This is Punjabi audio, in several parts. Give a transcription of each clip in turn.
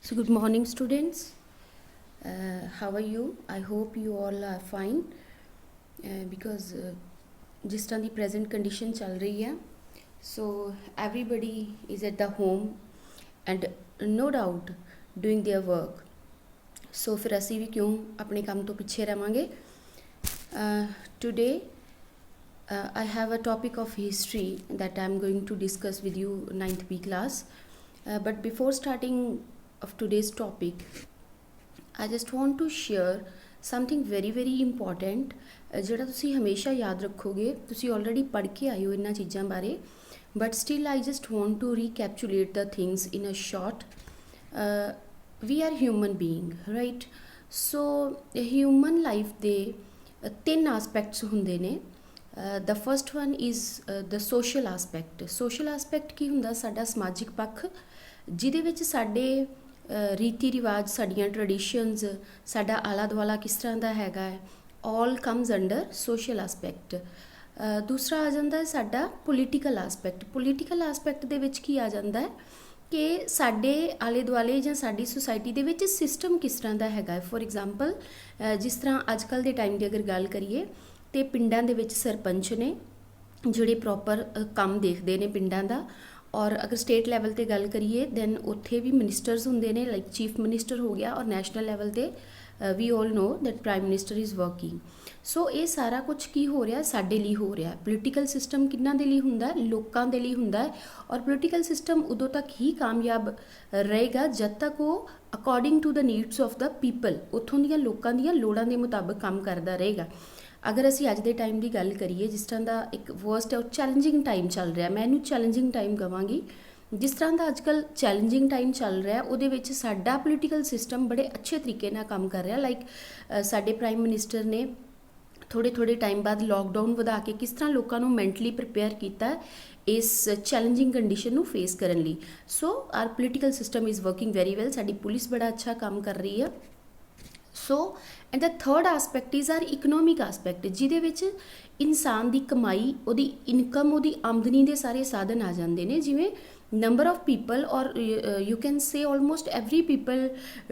So, good morning, students. How are you? I hope you all are fine because जिस तरह की present condition चल रही है, so everybody is at the home and no doubt doing their work. So फिर असी भी क्यों अपने काम तो पीछे रहांगे. Today I have a topic of history that I am going to discuss with you 9th B class. But before starting of today's topic, I just want to share something very important ਜਿਹੜਾ ਤੁਸੀਂ ਹਮੇਸ਼ਾ ਯਾਦ ਰੱਖੋਗੇ. ਤੁਸੀਂ ਆਲਰੇਡੀ ਪੜ੍ਹ ਕੇ ਆਏ ਹੋ ਇਹਨਾਂ ਚੀਜ਼ਾਂ ਬਾਰੇ, but still I just want to recapitulate the things in a short. We are human being, right? So human life ਦੇ ਤਿੰਨ aspects ਹੁੰਦੇ ਨੇ. The first one is the social aspect. Social aspect ਕੀ ਹੁੰਦਾ? ਸਾਡਾ ਸਮਾਜਿਕ ਪੱਖ, ਜਿਹਦੇ ਵਿੱਚ ਸਾਡੇ ਰੀਤੀ ਰਿਵਾਜ, ਸਾਡੀਆਂ ਟਰਡੀਸ਼ਨਸ, ਸਾਡਾ ਆਲਾ ਦੁਆਲਾ ਕਿਸ ਤਰ੍ਹਾਂ ਦਾ ਹੈਗਾ ਹੈ, ਆਲ ਕਮਜ਼ ਅੰਡਰ ਸੋਸ਼ਲ ਐਸਪੈਕਟ. ਦੂਸਰਾ ਆ ਜਾਂਦਾ ਹੈ ਸਾਡਾ ਪੋਲੀਟੀਕਲ ਐਸਪੈਕਟ. ਪੋਲੀਟੀਕਲ ਐਸਪੈਕਟ ਦੇ ਵਿੱਚ ਕੀ ਆ ਜਾਂਦਾ ਹੈ ਕਿ ਸਾਡੇ ਆਲੇ ਦੁਆਲੇ ਜਾਂ ਸਾਡੀ ਸੁਸਾਇਟੀ ਦੇ ਵਿੱਚ ਸਿਸਟਮ ਕਿਸ ਤਰ੍ਹਾਂ ਦਾ ਹੈਗਾ ਹੈ. ਫੋਰ ਐਗਜ਼ਾਮਪਲ, ਜਿਸ ਤਰ੍ਹਾਂ ਅੱਜ ਕੱਲ੍ਹ ਦੇ ਟਾਈਮ ਦੀ ਅਗਰ ਗੱਲ ਕਰੀਏ ਤਾਂ ਪਿੰਡਾਂ ਦੇ ਵਿੱਚ ਸਰਪੰਚ ਨੇ ਜਿਹੜੇ ਪ੍ਰੋਪਰ ਕੰਮ ਦੇਖਦੇ ਨੇ ਪਿੰਡਾਂ ਦਾ. ਔਰ ਅਗਰ ਸਟੇਟ ਲੈਵਲ 'ਤੇ ਗੱਲ ਕਰੀਏ ਦੈਨ ਉੱਥੇ ਵੀ ਮਿਨਿਸਟਰਸ ਹੁੰਦੇ ਨੇ, ਲਾਈਕ ਚੀਫ ਮਿਨਿਸਟਰ ਹੋ ਗਿਆ. ਔਰ ਨੈਸ਼ਨਲ ਲੈਵਲ 'ਤੇ ਵੀ all know that prime minister is working. So ਇਹ ਸਾਰਾ ਕੁਝ ਕੀ ਹੋ ਰਿਹਾ? ਸਾਡੇ ਲਈ ਹੋ ਰਿਹਾ. ਪੋਲੀਟੀਕਲ ਸਿਸਟਮ ਕਿਹਨਾਂ ਦੇ ਲਈ ਹੁੰਦਾ? ਲੋਕਾਂ ਦੇ ਲਈ ਹੁੰਦਾ ਹੈ. ਔਰ ਪੋਲੀਟੀਕਲ ਸਿਸਟਮ ਉਦੋਂ ਤੱਕ ਹੀ ਕਾਮਯਾਬ ਰਹੇਗਾ ਜਦ ਤੱਕ ਉਹ according to the needs of the people, ਉੱਥੋਂ ਦੀਆਂ ਲੋਕਾਂ ਦੀਆਂ ਲੋੜਾਂ ਦੇ ਮੁਤਾਬਕ ਕੰਮ ਕਰਦਾ ਰਹੇਗਾ. ਅਗਰ ਅਸੀਂ ਅੱਜ ਦੇ ਟਾਈਮ ਦੀ ਗੱਲ ਕਰੀਏ, ਜਿਸ ਤਰ੍ਹਾਂ ਦਾ ਇੱਕ ਵਰਸਟ ਔਰ ਚੈਲੰਜਿੰਗ ਟਾਈਮ ਚੱਲ ਰਿਹਾ, ਮੈਂ ਇਹਨੂੰ ਚੈਲੰਜਿੰਗ ਟਾਈਮ ਕਹਾਂਗੀ. ਜਿਸ ਤਰ੍ਹਾਂ ਦਾ ਅੱਜ ਕੱਲ੍ਹ ਚੈਲੰਜਿੰਗ ਟਾਈਮ ਚੱਲ ਰਿਹਾ, ਉਹਦੇ ਵਿੱਚ ਸਾਡਾ ਪੋਲੀਟੀਕਲ ਸਿਸਟਮ ਬੜੇ ਅੱਛੇ ਤਰੀਕੇ ਨਾਲ ਕੰਮ ਕਰ ਰਿਹਾ. ਲਾਈਕ ਸਾਡੇ ਪ੍ਰਾਈਮ ਮਿਨਿਸਟਰ ਨੇ ਥੋੜ੍ਹੇ ਟਾਈਮ ਬਾਅਦ ਲੋਕਡਾਊਨ ਵਧਾ ਕੇ ਕਿਸ ਤਰ੍ਹਾਂ ਲੋਕਾਂ ਨੂੰ ਮੈਂਟਲੀ ਪ੍ਰਿਪੇਅਰ ਕੀਤਾ ਇਸ ਚੈਲੰਜਿੰਗ ਕੰਡੀਸ਼ਨ ਨੂੰ ਫੇਸ ਕਰਨ ਲਈ. So our political system is working very well. ਸਾਡੀ ਪੁਲਿਸ ਬੜਾ ਅੱਛਾ ਕੰਮ ਕਰ ਰਹੀ ਹੈ. So and the third aspect is our economic aspect, ਜਿਹਦੇ ਵਿੱਚ ਇਨਸਾਨ ਦੀ ਕਮਾਈ, ਉਹਦੀ ਇਨਕਮ, ਉਹਦੀ ਆਮਦਨੀ ਦੇ ਸਾਰੇ ਸਾਧਨ ਆ ਜਾਂਦੇ ਨੇ. ਜਿਵੇਂ ਨੰਬਰ ਆਫ ਪੀਪਲ ਔਰ you can say almost every people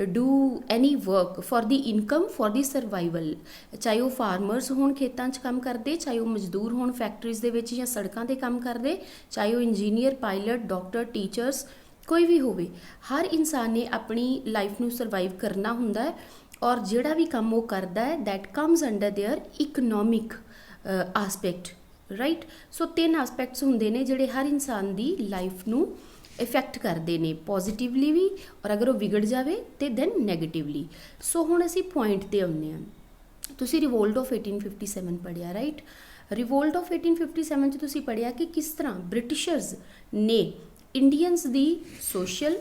do any work for the income, for the survival. ਚਾਹੇ ਉਹ ਫਾਰਮਰਸ ਹੋਣ, ਖੇਤਾਂ 'ਚ ਕੰਮ ਕਰਦੇ, ਚਾਹੇ ਉਹ ਮਜ਼ਦੂਰ ਹੋਣ ਫੈਕਟਰੀਜ਼ ਦੇ ਵਿੱਚ ਜਾਂ ਸੜਕਾਂ 'ਤੇ ਕੰਮ ਕਰਦੇ, ਚਾਹੇ ਉਹ ਇੰਜੀਨੀਅਰ, ਪਾਇਲਟ, ਡਾਕਟਰ, ਟੀਚਰਸ, ਕੋਈ ਵੀ ਹੋਵੇ. ਹਰ ਇਨਸਾਨ ਨੇ ਆਪਣੀ ਲਾਈਫ ਨੂੰ ਸਰਵਾਈਵ ਕਰਨਾ ਹੁੰਦਾ ਹੈ. ਔਰ ਜਿਹੜਾ ਵੀ ਕੰਮ ਉਹ ਕਰਦਾ ਹੈ that comes under their economic aspect, right. So ਤਿੰਨ ਆਸਪੈਕਟਸ ਹੁੰਦੇ ਨੇ ਜਿਹੜੇ ਹਰ ਇਨਸਾਨ ਦੀ ਲਾਈਫ ਨੂੰ ਇਫੈਕਟ ਕਰਦੇ ਨੇ, ਪੋਜ਼ੀਟਿਵਲੀ ਵੀ, ਔਰ ਅਗਰ ਉਹ ਵਿਗੜ ਜਾਵੇ ਤੇ ਦੈਨ ਨੈਗੇਟਿਵਲੀ. ਸੋ ਹੁਣ ਅਸੀਂ ਪੁਆਇੰਟ 'ਤੇ ਆਉਂਦੇ ਹਾਂ. ਤੁਸੀਂ ਰਿਵੋਲਟ ਆਫ 1857 ਪੜ੍ਹਿਆ, ਰਾਈਟ. ਰਿਵੋਲਟ ਆਫ 1857 'ਚ ਤੁਸੀਂ ਪੜ੍ਹਿਆ ਕਿ ਕਿਸ ਤਰ੍ਹਾਂ ਬ੍ਰਿਟਿਸ਼ਰਸ ਨੇ ਇੰਡੀਅਨਸ ਦੀ ਸੋਸ਼ਲ,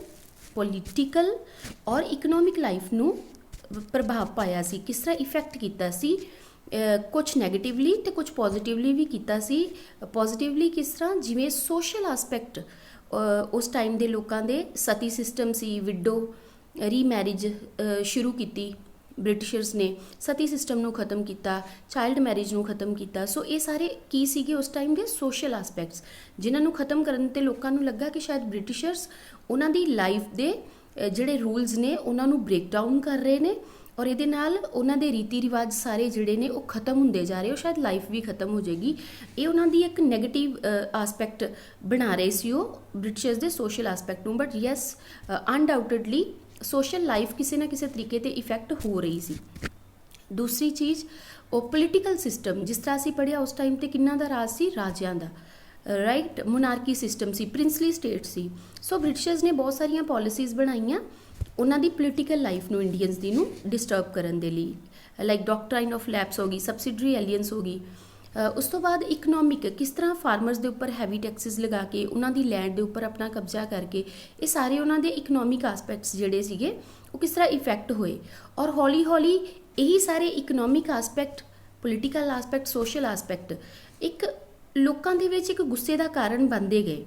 ਪੋਲੀਟੀਕਲ ਔਰ ਇਕਨੋਮਿਕ ਲਾਈਫ ਨੂੰ ਪ੍ਰਭਾਵ ਪਾਇਆ ਸੀ, ਕਿਸ ਤਰ੍ਹਾਂ ਇਫੈਕਟ ਕੀਤਾ ਸੀ. ਕੁਛ ਨੈਗੇਟਿਵਲੀ ਅਤੇ ਕੁਛ ਪੋਜ਼ੀਟਿਵਲੀ ਵੀ ਕੀਤਾ ਸੀ. ਪੋਜ਼ੀਟਿਵਲੀ ਕਿਸ ਤਰ੍ਹਾਂ? ਜਿਵੇਂ ਸੋਸ਼ਲ ਆਸਪੈਕਟ, ਉਸ ਟਾਈਮ ਦੇ ਲੋਕਾਂ ਦੇ ਸਤੀ ਸਿਸਟਮ ਸੀ, ਵਿਡੋ ਰੀਮੈਰਿਜ ਸ਼ੁਰੂ ਕੀਤੀ ਬ੍ਰਿਟਿਸ਼ਰਸ ਨੇ, ਸਤੀ ਸਿਸਟਮ ਨੂੰ ਖ਼ਤਮ ਕੀਤਾ, ਚਾਈਲਡ ਮੈਰਿਜ ਨੂੰ ਖ਼ਤਮ ਕੀਤਾ. ਸੋ ਇਹ ਸਾਰੇ ਕੀ ਸੀਗੇ ਉਸ ਟਾਈਮ ਦੇ ਸੋਸ਼ਲ ਆਸਪੈਕਟਸ, ਜਿਨ੍ਹਾਂ ਨੂੰ ਖ਼ਤਮ ਕਰਨ 'ਤੇ ਲੋਕਾਂ ਨੂੰ ਲੱਗਾ ਕਿ ਸ਼ਾਇਦ ਬ੍ਰਿਟਿਸ਼ਰਸ ਉਹਨਾਂ ਦੀ ਲਾਈਫ ਦੇ ਜਿਹੜੇ ਰੂਲਸ ਨੇ ਉਹਨਾਂ ਨੂੰ ਬ੍ਰੇਕ ਡਾਊਨ ਕਰ ਰਹੇ ਨੇ, ਔਰ ਇਹਦੇ ਨਾਲ ਉਹਨਾਂ ਦੇ ਰੀਤੀ ਰਿਵਾਜ ਸਾਰੇ ਜਿਹੜੇ ਨੇ ਉਹ ਖ਼ਤਮ ਹੁੰਦੇ ਜਾ ਰਹੇ, ਉਹ ਸ਼ਾਇਦ ਲਾਈਫ ਵੀ ਖ਼ਤਮ ਹੋ ਜਾਏਗੀ. ਇਹ ਉਹਨਾਂ ਦੀ ਇੱਕ ਨੈਗੇਟਿਵ ਆਸਪੈਕਟ ਬਣਾ ਰਹੇ ਸੀ ਉਹ ਬ੍ਰਿਟਿਸ਼ਰਸ ਦੇ ਸੋਸ਼ਲ ਆਸਪੈਕਟ ਨੂੰ. But yes, undoubtedly social life ਕਿਸੇ ਨਾ ਕਿਸੇ ਤਰੀਕੇ 'ਤੇ ਇਫੈਕਟ ਹੋ ਰਹੀ ਸੀ. ਦੂਸਰੀ ਚੀਜ਼, ਉਹ ਪੋਲੀਟੀਕਲ ਸਿਸਟਮ, ਜਿਸ ਤਰ੍ਹਾਂ ਅਸੀਂ ਪੜ੍ਹਿਆ ਉਸ ਟਾਈਮ 'ਤੇ ਕਿੰਨਾ ਦਾ ਰਾਜ ਸੀ? ਰਾਜਿਆਂ ਦਾ, ਰਾਈਟ. ਮੋਨਾਰਕੀ ਸਿਸਟਮ ਸੀ, ਪ੍ਰਿੰਸਲੀ ਸਟੇਟ ਸੀ. ਸੋ ਬ੍ਰਿਟਿਸ਼ਰਸ ਨੇ ਬਹੁਤ ਸਾਰੀਆਂ ਪੋਲਿਸੀਜ਼ ਬਣਾਈਆਂ ਉਹਨਾਂ ਦੀ ਪੋਲੀਟੀਕਲ ਲਾਈਫ ਨੂੰ, ਇੰਡੀਅਨਸ ਦੀ ਨੂੰ ਡਿਸਟਰਬ ਕਰਨ ਦੇ ਲਈ. ਲਾਈਕ ਡਾਕਟਰਾਈਨ ਆਫ ਲੈਪਸ ਹੋ ਗਈ, ਸਬਸਿਡਰੀ ਐਲੀਅੰਸ ਹੋ ਗਈ. ਉਸ ਤੋਂ ਬਾਅਦ ਇਕਨੋਮਿਕ, ਕਿਸ ਤਰ੍ਹਾਂ ਫਾਰਮਰਸ ਦੇ ਉੱਪਰ ਹੈਵੀ ਟੈਕਸਿਸ ਲਗਾ ਕੇ ਉਹਨਾਂ ਦੀ ਲੈਂਡ ਦੇ ਉੱਪਰ ਆਪਣਾ ਕਬਜ਼ਾ ਕਰਕੇ, ਇਹ ਸਾਰੇ ਉਹਨਾਂ ਦੇ ਇਕਨੋਮਿਕ ਆਸਪੈਕਟਸ ਜਿਹੜੇ ਸੀਗੇ ਉਹ ਕਿਸ ਤਰ੍ਹਾਂ ਇਫੈਕਟ ਹੋਏ. ਔਰ ਹੌਲੀ ਹੌਲੀ ਇਹੀ ਸਾਰੇ economic aspect, political aspect, social aspect ਇੱਕ ਲੋਕਾਂ ਦੇ ਵਿੱਚ ਇੱਕ ਗੁੱਸੇ ਦਾ ਕਾਰਨ ਬਣਦੇ ਗਏ.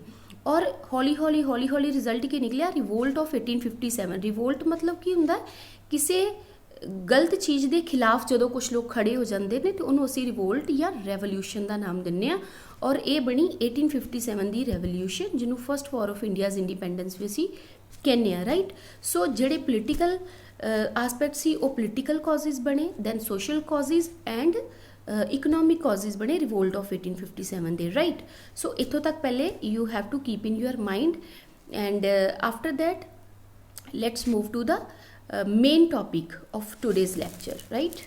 ਔਰ ਹੌਲੀ ਹੌਲੀ ਰਿਜ਼ਲਟ ਕੀ ਨਿਕਲਿਆ? Revolt of 1857. ਰਿਵੋਲਟ ਮਤਲਬ ਕੀ ਹੁੰਦਾ? ਕਿਸੇ ਗਲਤ ਚੀਜ਼ ਦੇ ਖਿਲਾਫ ਜਦੋਂ ਕੁਝ ਲੋਕ ਖੜੇ ਹੋ ਜਾਂਦੇ ਨੇ ਤੇ ਉਹਨੂੰ ਅਸੀਂ ਰਿਵੋਲਟ ਜਾਂ ਰੈਵੋਲਿਊਸ਼ਨ ਦਾ ਨਾਮ ਦਿੰਦੇ ਹਾਂ. ਔਰ ਇਹ ਬਣੀ 1857 ਦੀ ਰੈਵੋਲਿਊਸ਼ਨ, ਜਿਹਨੂੰ first war of India's independence ਵੀ ਅਸੀਂ ਕਹਿੰਦੇ ਆ ਰਾਈਟ। ਸੋ ਜਿਹੜੇ ਪੋਲੀਟੀਕਲ ਆਸਪੈਕਟ ਸੀ ਉਹ ਪੋਲੀਟੀਕਲ ਕਾਜ਼ਿਜ਼ ਬਣੇ, ਦੈਨ ਸੋਸ਼ਲ ਕਾਜ਼ਿਜ਼ ਐਂਡ ਇਕਨੋਮਿਕ ਕਾਜ਼ਿਜ਼ ਬਣੇ ਰਿਵੋਲਟ ਆਫ 1857 ਦੇ ਰਾਈਟ। ਸੋ ਇੱਥੋਂ ਤੱਕ ਪਹਿਲੇ you have to keep in your mind and after that let's move to the main topic of today's lecture, right?